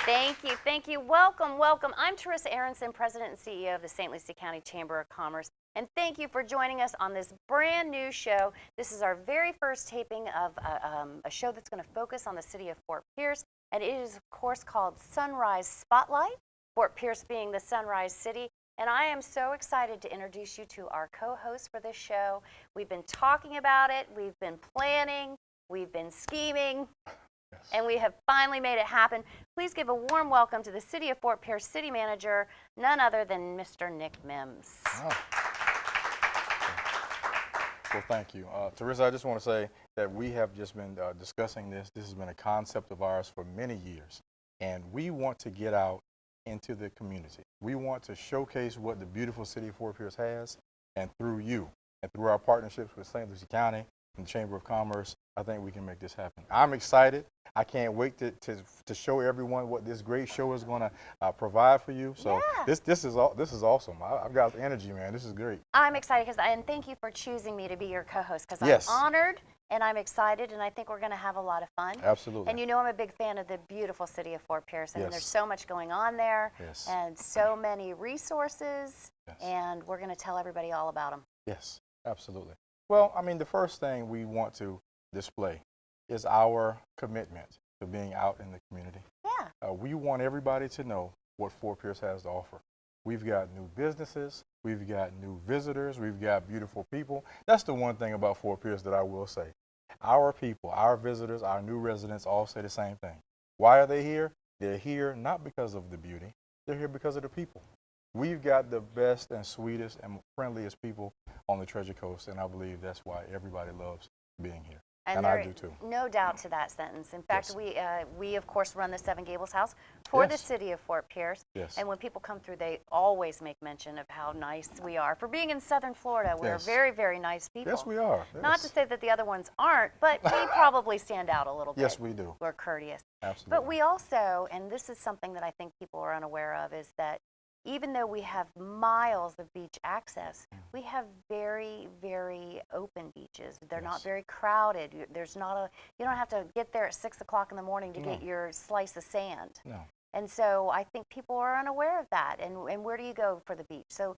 Thank you. Thank you. Welcome, welcome. I'm Teresa Aronson, President and CEO of the St. Lucie County Chamber of Commerce. And thank you for joining us on this brand new show. This is our very first taping of a show that's going to focus on the city of Fort Pierce. And it is, of course, called Sunrise Spotlight, Fort Pierce being the Sunrise City. And I am so excited to introduce you to our co-host for this show. We've been talking about it. We've been planning. We've been scheming. And we have finally made it happen. Please give a warm welcome to the City of Fort Pierce City Manager, none other than Mr. Nick Mims. Oh. Well, thank you. Teresa, I just want to say that we have just been discussing this. This has been a concept of ours for many years. And we want to get out into the community. We want to showcase what the beautiful city of Fort Pierce has. And through you, and through our partnerships with St. Lucie County and the Chamber of Commerce, I think we can make this happen. I'm excited. I can't wait to show everyone what this great show is going to provide for you. So yeah. this is awesome. I've got energy, man. This is great. I'm excited and thank you for choosing me to be your co-host because yes. I'm honored and I'm excited and I think we're going to have a lot of fun. Absolutely. And you know I'm a big fan of the beautiful city of Fort Pierce. And yes. there's so much going on there yes. and so many resources yes. and we're going to tell everybody all about them. Yes, absolutely. Well, I mean, the first thing we want to display is our commitment to being out in the community. Yeah. We want everybody to know what Fort Pierce has to offer. We've got new businesses, we've got new visitors, we've got beautiful people. That's the one thing about Fort Pierce that I will say. Our people, our visitors, our new residents all say the same thing. Why are they here? They're here not because of the beauty, they're here because of the people. We've got the best and sweetest and friendliest people on the Treasure Coast, and I believe that's why everybody loves being here. And I do too. No doubt to that sentence. In fact, yes. we of course run the Seven Gables House for yes. the city of Fort Pierce. Yes. And when people come through, they always make mention of how nice we are. For being in Southern Florida, we're yes. very, very nice people. Yes, we are. Yes. Not to say that the other ones aren't, but we probably stand out a little bit. Yes, we do. We're courteous. Absolutely. But we also, and this is something that I think people are unaware of, is that even though we have miles of beach access, we have very, very open beaches. They're yes. not very crowded. There's not a, you don't have to get there at 6 o'clock in the morning to no. get your slice of sand. No. And so I think people are unaware of that. And where do you go for the beach? So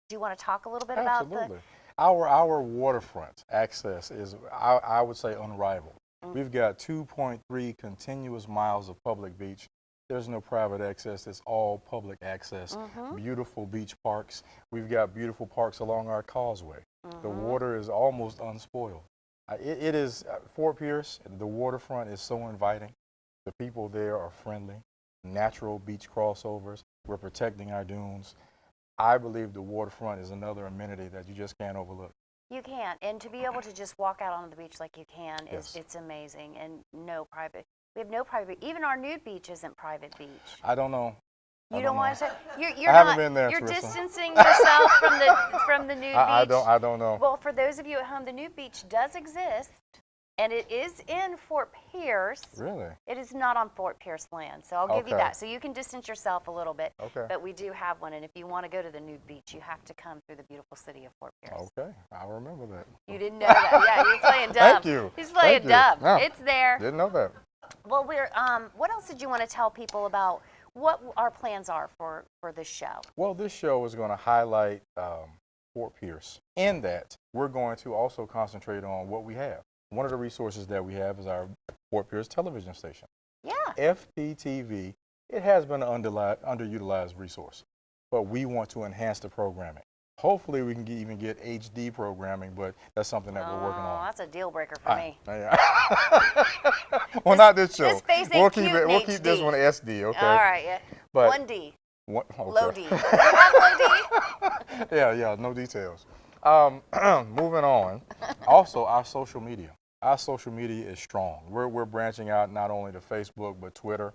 do you want to talk a little bit Absolutely. about the... Our waterfront access is, I would say, unrivaled. Mm-hmm. We've got 2.3 continuous miles of public beach. There's no private access. It's all public access. Mm-hmm. Beautiful beach parks. We've got beautiful parks along our causeway. Mm-hmm. The water is almost unspoiled. It is, Fort Pierce, the waterfront is so inviting. The people there are friendly. Natural beach crossovers. We're protecting our dunes. I believe the waterfront is another amenity that you just can't overlook. You can't. And to be able to just walk out on the beach like you can, yes. it's amazing. And no private. We have no private. Even our nude beach isn't private beach. I don't know. You don't want to say I haven't been there, You're Teresa. distancing yourself from the nude beach. I don't know. Well, for those of you at home, the nude beach does exist, and it is in Fort Pierce. Really? It is not on Fort Pierce land, so I'll give you that. So you can distance yourself a little bit. Okay. But we do have one, and if you want to go to the nude beach, you have to come through the beautiful city of Fort Pierce. Okay, I'll remember that. You didn't know that? Yeah, you're playing dumb. Thank you. He's playing dumb. No, it's there. Didn't know that. Well, what else did you want to tell people about what our plans are for this show? Well, this show is going to highlight Fort Pierce in that we're going to also concentrate on what we have. One of the resources that we have is our Fort Pierce television station. Yeah. FPTV, it has been an underutilized resource, but we want to enhance the programming. Hopefully we can even get HD programming, but that's something that we're working on. Oh, that's a deal breaker for me. Well, not this show. This face ain't cute in We'll keep this HD. one SD, okay? All right, yeah. But 1D. Okay. Low D. You have low D? Yeah, no details. Moving on. Also, our social media. Our social media is strong. We're branching out not only to Facebook, but Twitter.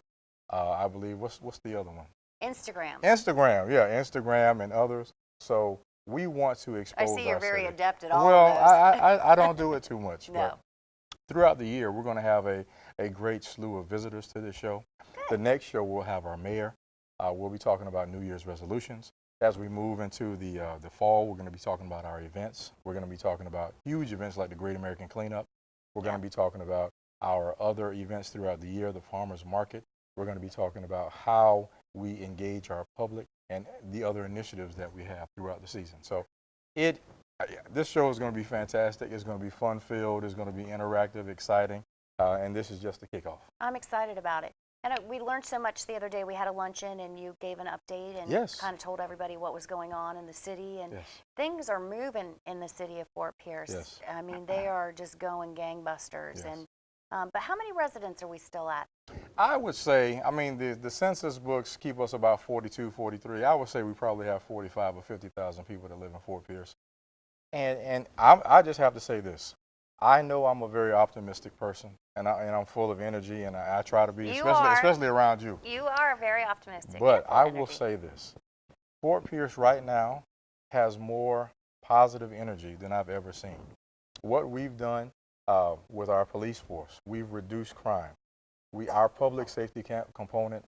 I believe, what's the other one? Instagram. Instagram, yeah, Instagram and others. So we want to expose. I see you're our very city. adept at all well, of those. I don't do it too much. No. But throughout the year, we're going to have a great slew of visitors to this show. Good. The next show, we'll have our mayor. We'll be talking about New Year's resolutions. As we move into the fall, we're going to be talking about our events. We're going to be talking about huge events like the Great American Cleanup. We're going to be talking about our other events throughout the year, the Farmers Market. We're going to be talking about how we engage our public and the other initiatives that we have throughout the season. So this show is going to be fantastic. It's going to be fun-filled. It's going to be interactive, exciting, and this is just the kickoff. I'm excited about it. And we learned so much the other day. We had a luncheon, and you gave an update and Yes. kind of told everybody what was going on in the city. And Yes. things are moving in the city of Fort Pierce. Yes. I mean, they are just going gangbusters. Yes. And but how many residents are we still at? I would say, I mean, the census books keep us about 42, 43. I would say we probably have 45 or 50,000 people that live in Fort Pierce. And I just have to say this. I know I'm a very optimistic person, and I'm full of energy, and I try to be, especially around you. You are very optimistic. But I will energy. say this. Fort Pierce right now has more positive energy than I've ever seen. What we've done with our police force, we've reduced crime. Our public safety component,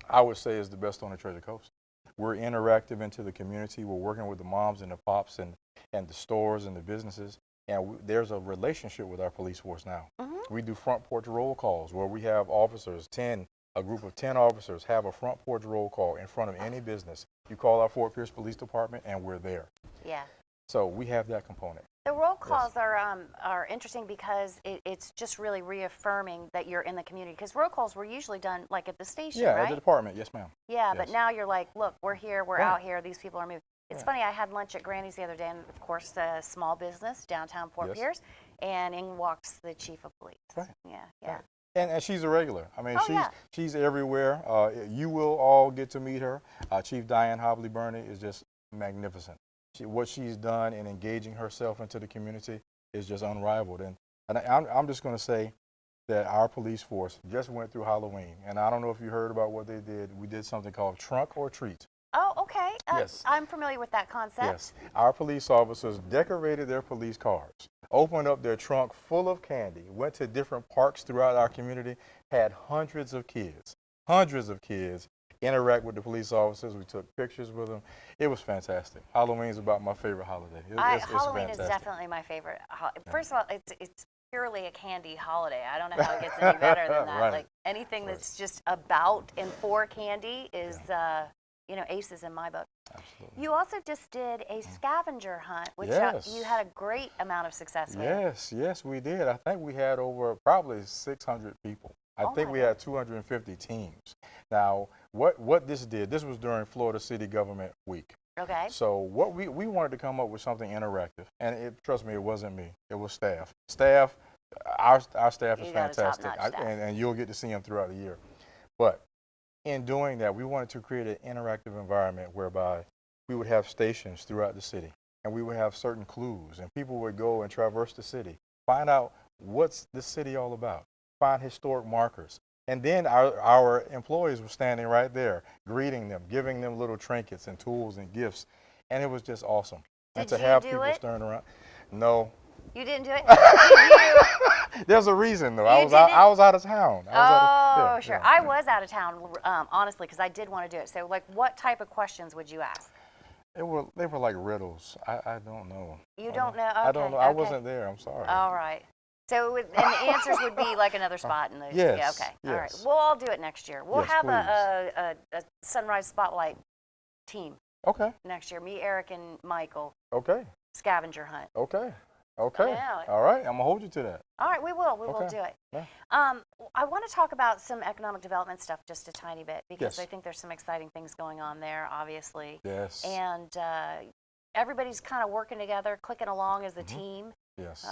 I would say, is the best on the Treasure Coast. We're interactive into the community. We're working with the moms and the pops and the stores and the businesses. And there's a relationship with our police force now. Mm-hmm. We do front porch roll calls where we have officers, a group of 10 officers have a front porch roll call in front of any business. You call our Fort Pierce Police Department and we're there. Yeah. So we have that component. The roll calls are interesting because it's just really reaffirming that you're in the community. Because roll calls were usually done like at the station, Yeah, right? at the department, yes ma'am. Yeah, Yes. But now you're like, look, we're here, we're Right. out here, these people are moving. It's funny, I had lunch at Granny's the other day, and of course, a small business, downtown Fort Yes. Pierce, and in walks the chief of police. Right. Yeah, yeah. Right. And she's a regular. I mean, Oh, she's everywhere. You will all get to meet her. Chief Diane Hobley Burney is just magnificent. What she's done in engaging herself into the community is just unrivaled. And I'm just going to say that our police force just went through Halloween. And I don't know if you heard about what they did. We did something called Trunk or Treat. Oh, okay. Yes. I'm familiar with that concept. Yes. Our police officers decorated their police cars, opened up their trunk full of candy, went to different parks throughout our community, had hundreds of kids interact with the police officers. We took pictures with them. It was fantastic. Halloween's about my favorite holiday. It's Halloween is fantastic. definitely my favorite. First of all, it's purely a candy holiday. I don't know how it gets any better than that. Right. Like anything that's just about and for candy is, aces in my book. Absolutely. You also just did a scavenger hunt, which Yes. you had a great amount of success with. Yes, we did. I think we had over probably 600 people. I Oh think my we had 250 teams. Now, what this did, this was during Florida City Government Week. Okay. So what we wanted to come up with something interactive, and trust me, it wasn't me. It was staff. Our staff is You got a fantastic, top-notch staff. and you'll get to see them throughout the year. But in doing that, we wanted to create an interactive environment whereby we would have stations throughout the city, and we would have certain clues, and people would go and traverse the city, find out what's the city all about, find historic markers. And then our employees were standing right there, greeting them, giving them little trinkets and tools and gifts, and it was just awesome. And Did to you have do people it? standing around, no. You didn't do it? Did you? There's a reason though. You I was out of town. Sure. I was out of town, honestly, because I did want to do it. So, like, what type of questions would you ask? They were like riddles. I don't know. You don't know? Okay, I don't know. I okay. wasn't there. I'm sorry. All right. So, and the answers would be like another spot in the. Yes, Yeah, okay. All right. yes. We'll all do it next year. We'll Yes, have a Sunrise Spotlight team Okay. next year. Me, Eric, and Michael. Okay. Scavenger hunt. Okay. Okay. Yeah. All right. I'm gonna hold you to that. All right, we will. We will Okay. do it. Yeah. I want to talk about some economic development stuff just a tiny bit because Yes. I think there's some exciting things going on there, obviously. Yes. And everybody's kind of working together, clicking along as a Mm-hmm. team. Yes.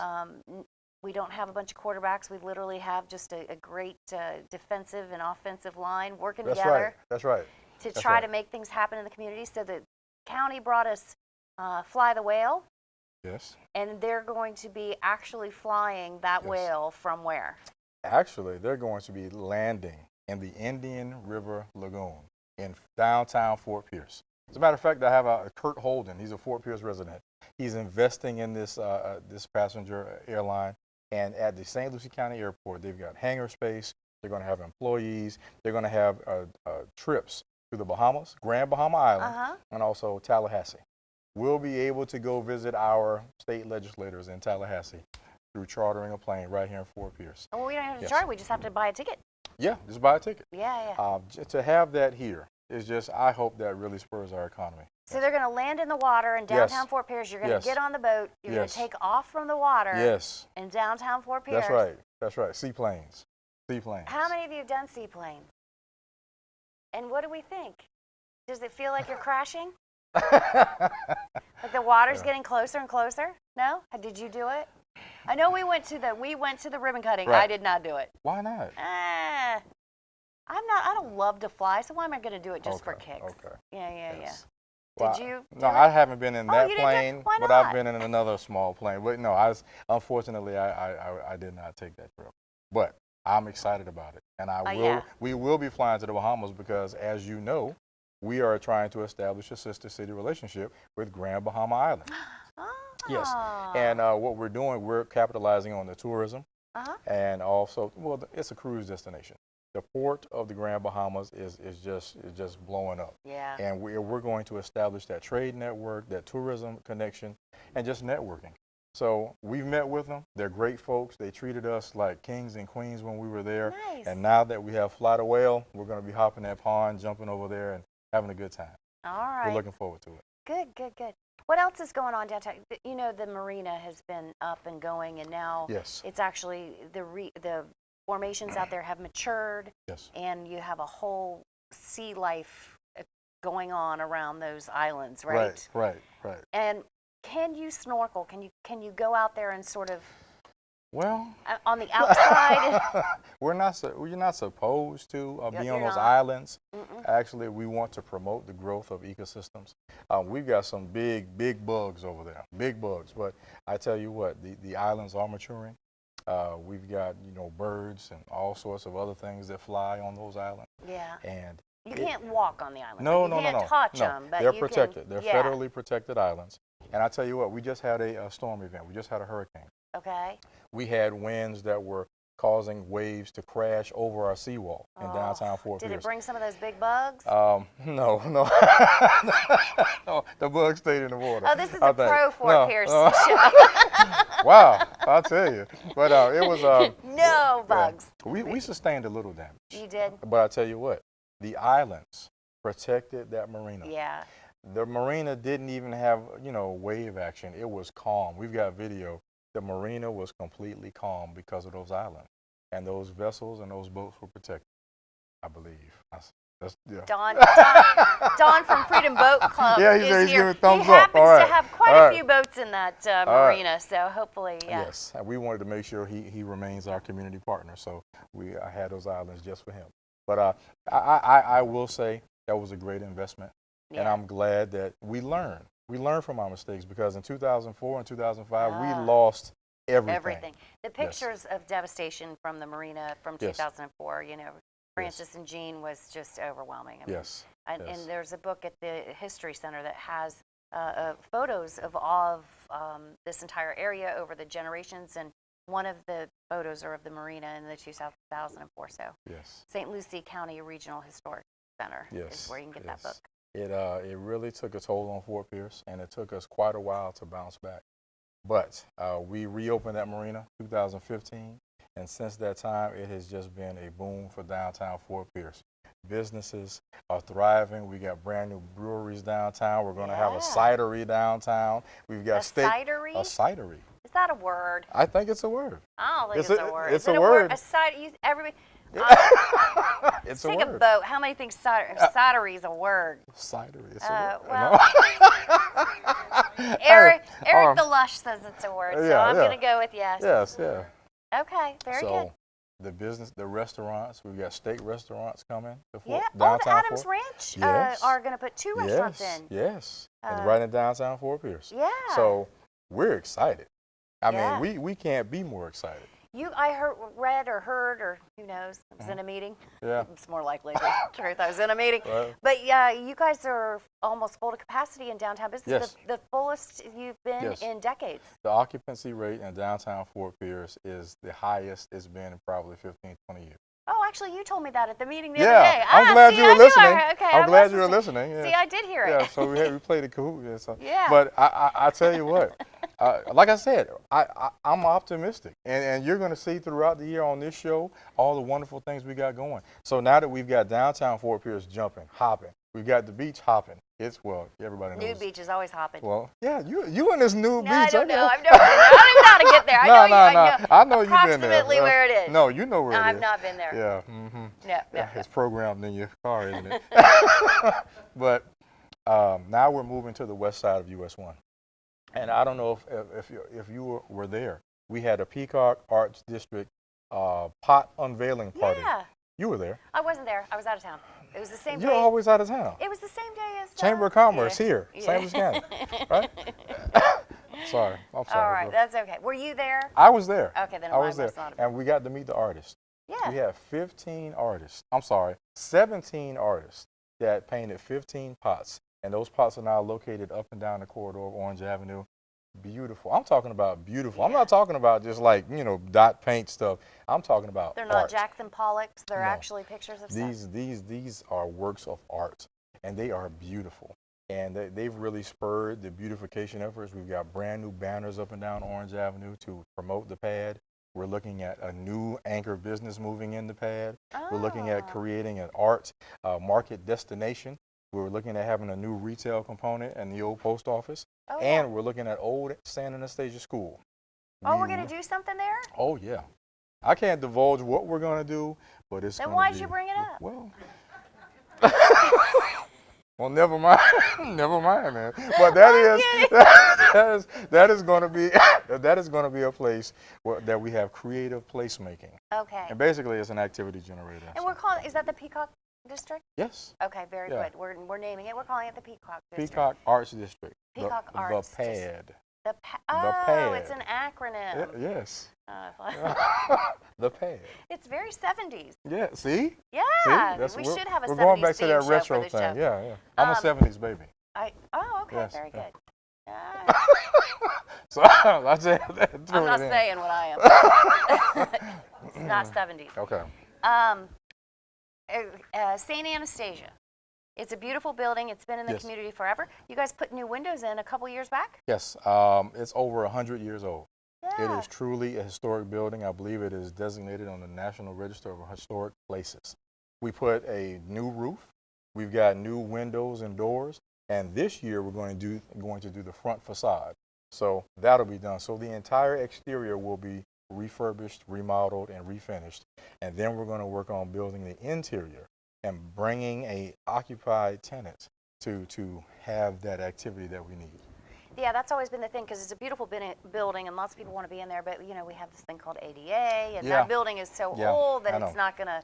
We don't have a bunch of quarterbacks. We literally have just a great defensive and offensive line working That's together right. That's right. to That's try right. to make things happen in the community. So the county brought us Fly the Whale, Yes. and they're going to be actually flying that Yes. whale from where? Actually, they're going to be landing in the Indian River Lagoon in downtown Fort Pierce. As a matter of fact, I have a Kurt Holden. He's a Fort Pierce resident. He's investing in this this passenger airline. And at the St. Lucie County Airport, they've got hangar space. They're going to have employees. They're going to have trips to the Bahamas, Grand Bahama Island, and also Tallahassee. We'll be able to go visit our state legislators in Tallahassee through chartering a plane right here in Fort Pierce. Well, we don't have to Yes. charter. We just have to buy a ticket. Yeah, just buy a ticket. Yeah, yeah. To have that here is just, I hope that really spurs our economy. So they're going to land in the water in downtown Fort Pierce. You're going to get on the boat. You're going to take off from the water in downtown Fort Pierce. That's right. That's right. Seaplanes. Seaplanes. How many of you have done seaplanes? And what do we think? Does it feel like you're crashing? Like the water's getting closer and closer? No? Did you do it? I know we went to the ribbon cutting. Right. I did not do it. Why not? I don't love to fly, so why am I going to do it just for kicks? Okay. Yeah. Well, Did you? No, I haven't been in that plane, Why but not? I've been in another small plane. But no, unfortunately I did not take that trip. But I'm excited about it, and we will be flying to the Bahamas because, as you know, we are trying to establish a sister city relationship with Grand Bahama Island. Yes, and what we're doing, we're capitalizing on the tourism, and also, well, it's a cruise destination. The port of the Grand Bahamas is just blowing up. Yeah. And we're going to establish that trade network, that tourism connection, and just networking. So we've met with them. They're great folks. They treated us like kings and queens when we were there. Nice. And now that we have Fly the Whale, we're going to be hopping that pond, jumping over there, and having a good time. All right. We're looking forward to it. Good. What else is going on downtown? You know, the marina has been up and going, and now it's actually the formations out there have matured. Yes. And you have a whole sea life going on around those islands, right? Right. And can you snorkel? Can you go out there and sort of on the outside? We're not supposed to be on those islands. Actually, we want to promote the growth of ecosystems. We've got some big bugs over there, big bugs. But I tell you what, the islands are maturing. We've got birds and all sorts of other things that fly on those islands. Yeah. And you can't walk on the islands. No. You can't touch them, but they're you protected. Can, they're federally protected islands. And I tell you what, we just had a storm event. We just had a hurricane. Okay. We had winds that were causing waves to crash over our seawall in downtown Fort Pierce. Did it bring some of those big bugs? No. No, the bugs stayed in the water. Oh, this is a pro Fort Pierce show. Wow, I'll tell you. But it was... no bugs. We sustained a little damage. You did? But I tell you what, the islands protected that marina. Yeah. The marina didn't even have, wave action. It was calm. We've got video. The marina was completely calm because of those islands. And those vessels and those boats were protected, I believe. Don from Freedom Boat Club is here. Giving thumbs he happens up. to have quite a few boats in that marina, so hopefully, Yes, and we wanted to make sure he remains our community partner, so I had those islands just for him. But I will say that was a great investment, and I'm glad that we learned. We learned from our mistakes because in 2004 and 2005, we lost everything. The pictures of devastation from the marina from 2004, Francis and Jean was just overwhelming. I mean, and there's a book at the History Center that has photos of this entire area over the generations, and one of the photos are of the marina in the 2004. So St. Lucie County Regional Historic Center is where you can get that book. It really took a toll on Fort Pierce, and it took us quite a while to bounce back. But we reopened that marina 2015, and since that time, it has just been a boom for downtown Fort Pierce. Businesses are thriving. We got brand new breweries downtown. We're going to have a cidery downtown. We've got cidery? A cidery. Is that a word? I think it's a word. I don't think it's a word. It's a word. Everybody. It's a think word. of boat. How many think cidery is a word? Cidery is a word. Well, Eric the Lush says it's a word, so I'm going to go with yes. Yes, yeah. Okay, very good. The business, the restaurants, we've got steak restaurants coming to downtown the Adams Ranch are going to put 2 restaurants in. Yes, and right in downtown Fort Pierce. Yeah. So we're excited. I mean, we can't be more excited. I read or heard, or who knows, I was in a meeting. Yeah. It's more likely the truth. I was in a meeting. Right. But yeah, you guys are almost full to capacity in downtown business. Yes. The fullest you've been in decades. The occupancy rate in downtown Fort Pierce is the highest it's been in probably 15, 20 years. Oh, actually, you told me that at the meeting the Yeah, other day. I'm glad see, you were I knew listening. okay, I'm I glad was you were listening. listening. See, Yeah. I did hear it. Yeah, so we played the Kahoot. Yeah, so. Yeah. But I tell you what, like I said, I'm optimistic, and you're going to see throughout the year on this show all the wonderful things we got going. So now that we've got downtown Fort Pierce jumping, hopping, we've got the beach hopping. It's everybody knows. Nude beach is always hopping. Well, yeah, you in this new beach. No, I don't know. Okay. I've never been there. I don't even know how to get there. I know you. I know you've been there. Approximately where it is. No, you know where it is. I've not been there. Yeah. No. Yeah, it's programmed in your car, isn't it? But now we're moving to the west side of US 1. And I don't know if you were there. We had a Peacock Arts District pot unveiling party. Yeah. You were there. I wasn't there. I was out of town. It was the same day. You're always out of town. It was the same day as Chamber of Commerce yeah. here, Yeah. St. Louis County, right? Sorry, I'm sorry. All right, that's okay. Were you there? I was there. Okay, then I was there, not. and we got to meet the artists. Yeah. We had 15 artists. I'm sorry, 17 artists that painted 15 pots, and those pots are now located up and down the corridor of Orange Avenue. Beautiful. I'm talking about beautiful. Yeah. I'm not talking about just like, dot paint stuff. I'm talking about They're not art. Jackson Pollocks. They're No. actually pictures of stuff. These are works of art, and they are beautiful. And they've really spurred the beautification efforts. We've got brand new banners up and down Orange Avenue to promote the pad. We're looking at a new anchor business moving in the pad. We're looking at creating an art market destination. We're looking at having a new retail component in the old post office. Oh, And yeah. we're looking at old San Anastasia School. Oh, we're going to do something there? Oh, yeah. I can't divulge what we're going to do, but it's Then going to be. why did you bring it up? Well, well, never mind. Never mind, man. But that is going to be a place that we have creative placemaking. Okay. And basically, it's an activity generator. And we're calling, is that the Peacock District? Yes. Okay, very Yeah. good. We're naming it. We're calling it the Peacock District. Peacock Arts District. Peacock Arts The PAD. Oh, it's an acronym. Yes. Uh, The PAD. It's very 70s. Yeah. See? Yeah. See? We should have a 70s We're going back to that theme show retro for this thing. show. Yeah. I'm a 70s baby. Oh, okay. Yes, Very yeah. good. Yeah. So I said that. I'm not saying what I am. It's not 70s. Okay. St. Anastasia. It's a beautiful building. It's been in the Yes. community forever. You guys put new windows in a couple years back? Yes. It's over 100 years old. Yeah. It is truly a historic building. I believe it is designated on the National Register of Historic Places. We put a new roof. We've got new windows and doors. And this year we're going to do the front facade. So that'll be done. So the entire exterior will be refurbished, remodeled, and refinished. And then we're going to work on building the interior and bringing a occupied tenant to have that activity that we need. Yeah, that's always been the thing because it's a beautiful building and lots of people want to be in there. But, we have this thing called ADA, and Yeah. that building is so Yeah, old that I know. it's not going to,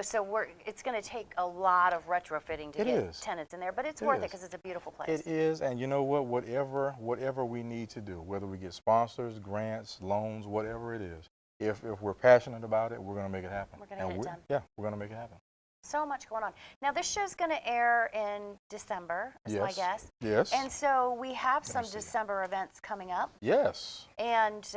so it's going to take a lot of retrofitting to It get is. tenants in there. But it's It worth it is. because it's a beautiful place. It is, and you know what? Whatever we need to do, whether we get sponsors, grants, loans, whatever it is, if we're passionate about it, we're going to make it happen. We're gonna get it done. Yeah, we're going to make it happen. So much going on. Now, this show's going to air in December, is my Yes. guess. Yes. And so we have some me see. December events coming up. Yes. And,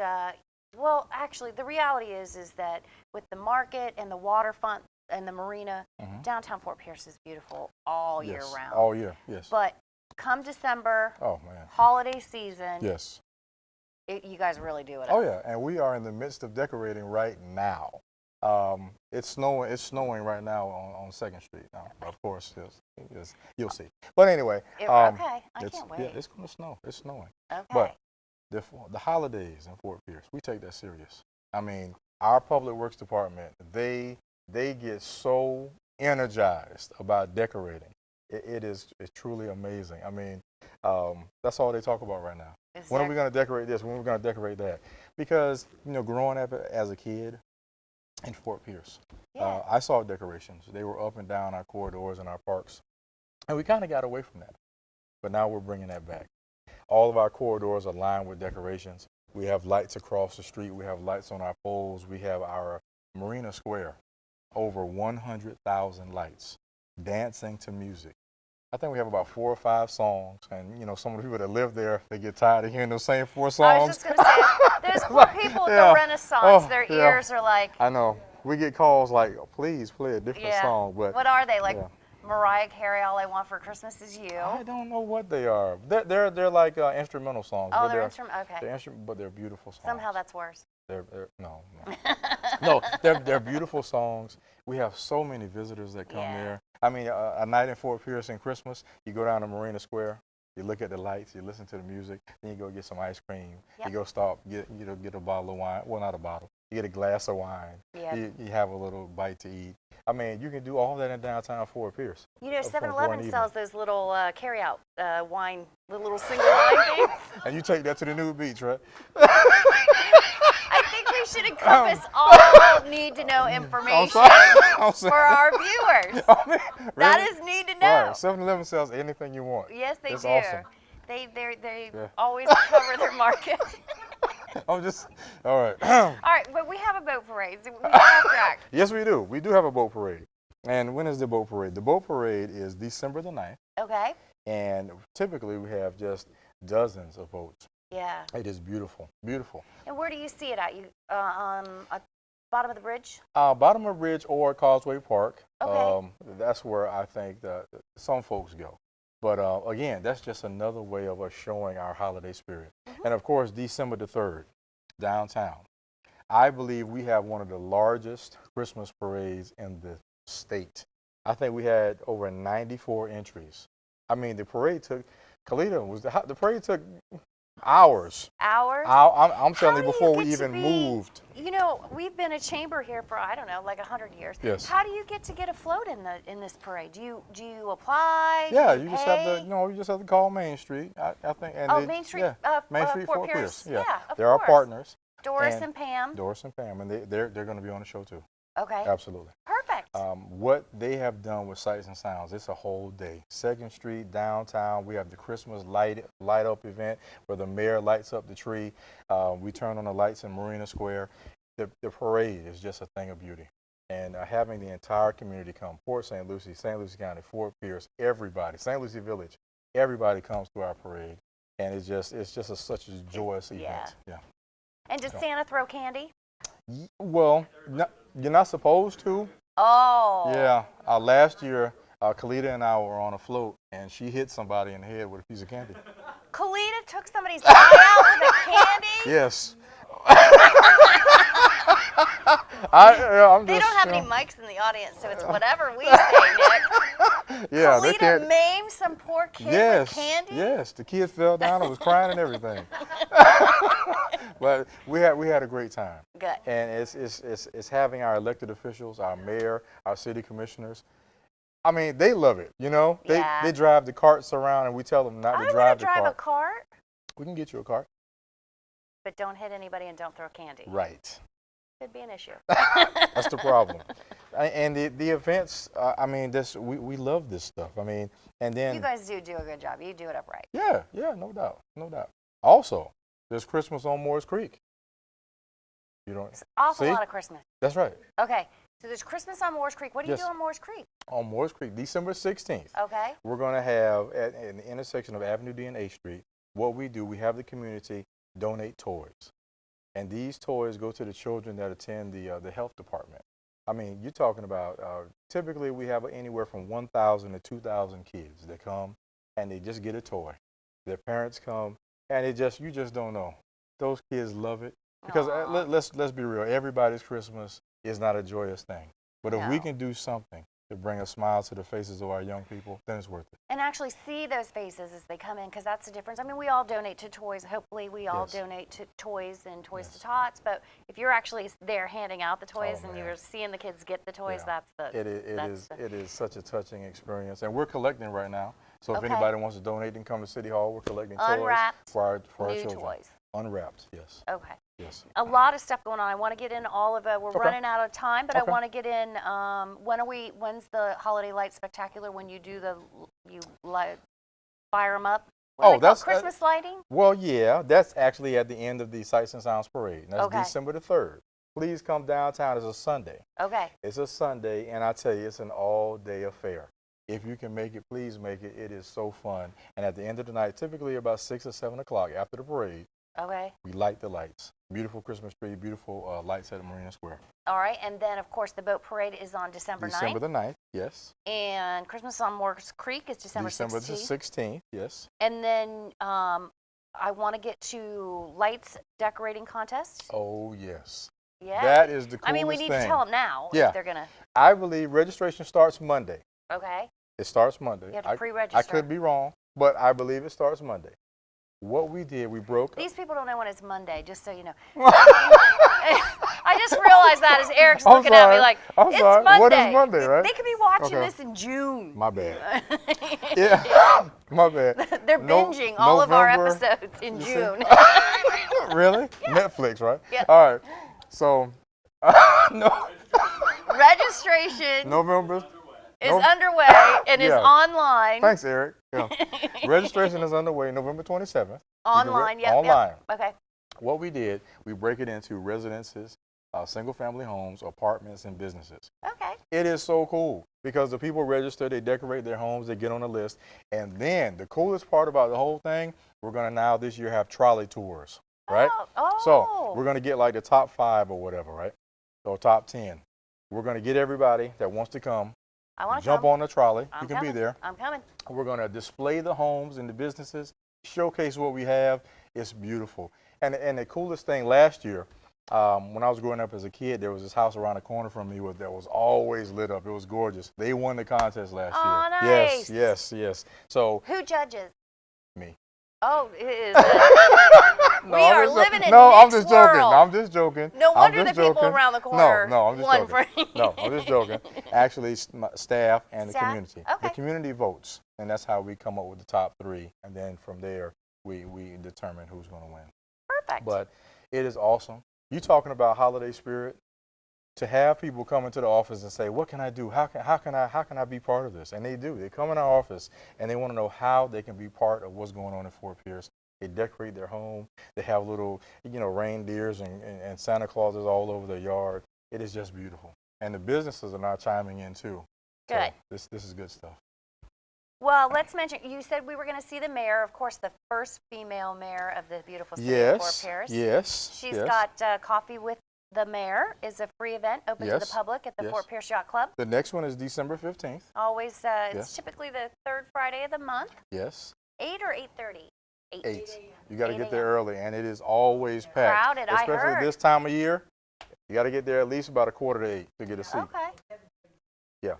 well, actually, the reality is that with the market and the waterfront and the marina, downtown Fort Pierce is beautiful all year Yes. round. All year. Yes. But come December, Oh man. holiday season, Yes. you guys really do it Oh up. yeah, and we are in the midst of decorating right now. It's snowing. It's snowing right now on 2nd Street. Now, of course, yes, you'll see. But anyway, Okay, I it's, can't wait. Yeah, it's going to snow. It's snowing. Okay. But the holidays in Fort Pierce, we take that serious. I mean, our public works department, they get so energized about decorating. It's truly amazing. I mean, that's all they talk about right now. When are we going to decorate this? When are we going to decorate that? Because, growing up as a kid in Fort Pierce, Yeah. I saw decorations. They were up and down our corridors and our parks. And we kind of got away from that. But now we're bringing that back. All of our corridors are lined with decorations. We have lights across the street. We have lights on our poles. We have our Marina Square, over 100,000 lights, dancing to music. I think we have about 4 or 5 songs, and some of the people that live there, they get tired of hearing those same 4 songs. I was just going to say, there's poor people at the Renaissance. Their ears are like, I know. we get calls like, please play a different song. But what are they like? yeah. Mariah Carey, All I Want for Christmas Is You. I don't know what they are. They're like instrumental songs. Oh, but they're instrumental. Okay. They're but they're beautiful songs. Somehow that's worse. No, no, they're beautiful songs. We have so many visitors that come there. I mean, a night in Fort Pierce in Christmas, you go down to Marina Square, you look at the lights, you listen to the music, then you go get some ice cream. Yep. You go stop, get a bottle of wine. Well, not a bottle. You get a glass of wine. Yep. You have a little bite to eat. I mean, you can do all that in downtown Fort Pierce. You know, 7-Eleven sells those little carry-out wine, the little single wine things. And you take that to the nude beach, right? I think we should encompass all need-to-know information for our viewers. Really? That is need to know. Right. 7-Eleven sells anything you want. Yes, they It's do. Awesome. They always cover their market. I'm just, all right. All right, but we have a boat parade. So we have track. Yes, we do. We do have a boat parade. And when is the boat parade? The boat parade is December the 9th. Okay. And typically we have just dozens of boats. Yeah. It is beautiful, beautiful. And where do you see it at? You on bottom of the bridge? Bottom of the bridge or Causeway Park. Okay. That's where I think that some folks go. But again, that's just another way of us showing our holiday spirit. Mm-hmm. And of course, December the 3rd, downtown. I believe we have one of the largest Christmas parades in the state. I think we had over 94 entries. I mean, the parade took, the parade took hours. Hours? I'm telling you, before we even moved. You know, we've been a chamber here for, I don't know, like 100 years. Yes. How do you get a float in this parade? Do you apply? Yeah, do you pay? just have to, you just have to call Main Street. I think. And Main Street. Yeah, Main Street, Fort Pierce. Yeah, of they're our course. partners. Doris and Pam. Doris and Pam, and they're going to be on the show too. Okay. Absolutely. Perfect. What they have done with Sights and Sounds, it's a whole day. 2nd Street, downtown, we have the Christmas light up event where the mayor lights up the tree. We turn on the lights in Marina Square. The parade is just a thing of beauty. And having the entire community come, Port St. Lucie, St. Lucie County, Fort Pierce, everybody, St. Lucie Village, everybody comes to our parade. And it's just such a joyous event. Yeah. And does Santa throw candy? Well, you're not supposed to. Oh. Yeah. Last year, Kalita and I were on a float, and she hit somebody in the head with a piece of candy. Kalita took somebody's eye out with a candy? Yes. They don't have any mics in the audience, so it's whatever we say, Nick. Yeah, Kalita maimed some poor kid with candy? Yes, the kid fell down and was crying and everything. But we had a great time. Good. And it's having our elected officials, our mayor, our city commissioners. I mean, they love it, you know? They drive the carts around and we tell them not to drive the cart. I want to drive a cart. We can get you a cart. But don't hit anybody and don't throw candy. Right. Could be an issue. That's the problem. And the events, I mean, we love this stuff. I mean, and then... You guys do a good job. You do it upright. Yeah, no doubt, no doubt. Also, there's Christmas on Moores Creek. You don't... It's an awful lot of Christmas. That's right. Okay, so there's Christmas on Moores Creek. What do you do on Moores Creek? On Moores Creek, December 16th. Okay. We're going to have, at the intersection of Avenue D and 8th Street, what we do, we have the community donate toys. And these toys go to the children that attend the health department. I mean, you're talking about, typically we have anywhere from 1,000 to 2,000 kids that come and they just get a toy. Their parents come and you just don't know. Those kids love it. Because let's be real, everybody's Christmas is not a joyous thing. But if we can do something to bring a smile to the faces of our young people, then it's worth it. And actually see those faces as they come in, because that's the difference. I mean, we all donate to toys. Hopefully we all donate to toys and Toys to Tots. But if you're actually there handing out the toys and you're seeing the kids get the toys, it is such a touching experience. And we're collecting right now. So if anybody wants to donate and come to City Hall, we're collecting toys for our children. Toys. Unwrapped, yes. Okay. Yes. A lot of stuff going on. I want to get in all of it. We're running out of time, but I want to get in. When's the Holiday Light Spectacular? When you do fire them up? That's Christmas lighting. Well, yeah, that's actually at the end of the Sights and Sounds Parade. That's December the 3rd. Please come downtown. It's a Sunday. Okay. It's a Sunday, and I tell you, it's an all-day affair. If you can make it, please make it. It is so fun. And at the end of the night, typically about 6 or 7 o'clock after the parade, Okay. We light the lights. Beautiful Christmas tree, beautiful lights at Marina Square. All right. And then, of course, the boat parade is on December 9th. December the 9th, yes. And Christmas on Morris Creek is December 16th. December the 16th, yes. And then I want to get to lights decorating contest. Oh, yes. Yeah. That is the coolest thing. I mean, we need to tell them now Yeah. if they're going to. I believe registration starts Monday. Okay. It starts Monday. You have to pre-register. I could be wrong, but I believe it starts Monday. What we did, we broke. These people don't know when it's Monday, just so you know. I just realized that as Eric's looking at me like, it's Monday. What is Monday, right? They could be watching this in June. My bad. Yeah, my bad. They're binging all of our episodes in June. Really? Yeah. Netflix, right? Yeah. All right. So, no. Registration November is underway and is online. Thanks, Eric. Yeah. Registration is underway November 27th. Online, yeah. Online. Yep. Okay. What we did, we break it into residences, single-family homes, apartments, and businesses. Okay. It is so cool because the people register, they decorate their homes, they get on the list, and then the coolest part about the whole thing, we're going to now this year have trolley tours, right? Oh. So we're going to get like the top 5 or whatever, right? So top 10. We're going to get everybody that wants to come. I want to jump on the trolley. I'm you can coming. be there. I'm coming. We're going to display the homes and the businesses, showcase what we have. It's beautiful. And the coolest thing last year, when I was growing up as a kid, there was this house around the corner from me that was always lit up. It was gorgeous. They won the contest last year. Oh, nice. Yes. So who judges? me. Oh, it is. No, we are living in I'm Nick's just joking. world. I'm just joking. No wonder I'm the just people joking. around the corner No, I'm just won joking. for No, I'm just joking. Actually, staff and the Staff? community. Okay. The community votes, and that's how we come up with the top 3, and then from there we determine who's going to win. Perfect. But it is awesome. You talking about holiday spirit? To have people come into the office and say, "What can I do? How can I be part of this?" And they do. They come in our office and they want to know how they can be part of what's going on in Fort Pierce. They decorate their home. They have little, reindeers and Santa Clauses all over their yard. It is just beautiful. And the businesses are now chiming in too. Good. So this is good stuff. Well, let's mention, you said we were going to see the mayor, of course, the first female mayor of the beautiful city of Fort Pierce. Yes. She's got Coffee with the Mayor is a free event open to the public at the Fort Pierce Yacht Club. The next one is December 15th. Always, it's typically the 3rd Friday of the month. Yes. 8 or 8:30? 8. You got to get there early, and it is always packed. Crowded, I heard. Especially this time of year. You got to get there at least about 7:45 to get a seat. Okay. Yeah.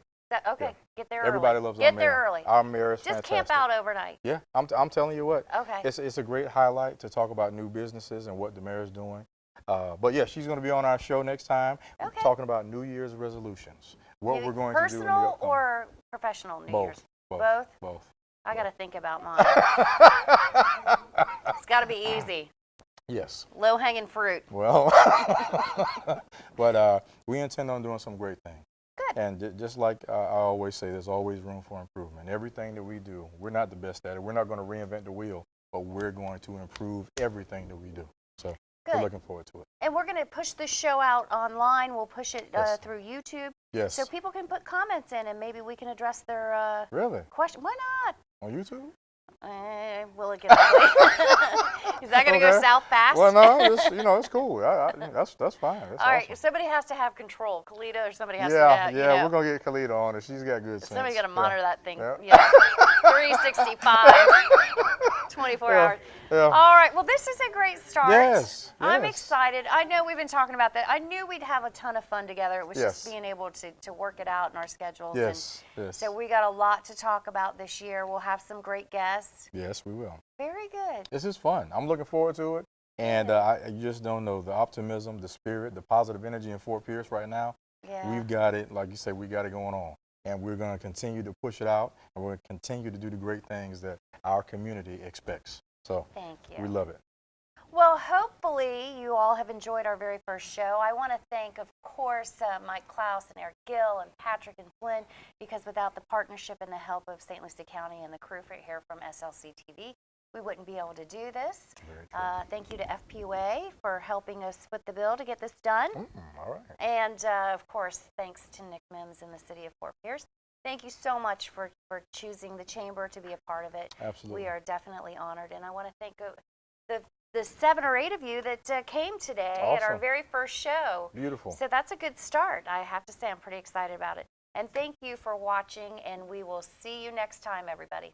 Okay. Get there Everybody early. loves our mayor. Get there early. Our mayor is Just fantastic. camp out overnight. Yeah, I'm telling you what. Okay. It's a great highlight to talk about new businesses and what the mayor is doing. But yeah, she's going to be on our show next time. Okay. We're talking about New Year's resolutions. What we're going to do. Personal or professional New Year's? Both. I got to think about mine. It's got to be easy. Yes. Low-hanging fruit. Well, but we intend on doing some great things. Good. And just like I always say, there's always room for improvement. Everything that we do, we're not the best at it. We're not going to reinvent the wheel, but we're going to improve everything that we do. So we're looking forward to it. And we're going to push this show out online. We'll push it through YouTube. Yes. So people can put comments in, and maybe we can address their question. Why not? On YouTube? Will it get ugly? Is that going to go south fast? Well, no, it's cool. That's fine. That's All right, awesome. Somebody has to have control. Kalita or somebody has to have. Yeah, we're going to get Kalita on it. She's got good sense. Somebody's got to monitor that thing. Yeah. 365, 24 hours. Yeah. All right, well, this is a great start. Yes. I'm excited. I know we've been talking about that. I knew we'd have a ton of fun together. It was just being able to work it out in our schedules. Yes. So we got a lot to talk about this year. We'll have some great guests. Yes, we will. Very good. This is fun. I'm looking forward to it. And you just don't know the optimism, the spirit, the positive energy in Fort Pierce right now. Yeah. We've got it, like you said, we got it going on. And we're going to continue to push it out, and we're going to continue to do the great things that our community expects. So thank you. We love it. Well, hopefully you all have enjoyed our very first show. I want to thank, of course, Mike Klaus and Eric Gill and Patrick and Flynn, because without the partnership and the help of St. Lucie County and the crew here from SLC TV, we wouldn't be able to do this. Thank you to FPUA for helping us foot the bill to get this done. All right. And, of course, thanks to Nick Mims and the city of Fort Pierce. Thank you so much for choosing the Chamber to be a part of it. Absolutely. We are definitely honored. And I want to thank the the 7 or 8 of you that came today at our Awesome. very first show. Beautiful. So that's a good start. I have to say I'm pretty excited about it. And thank you for watching, and we will see you next time, everybody.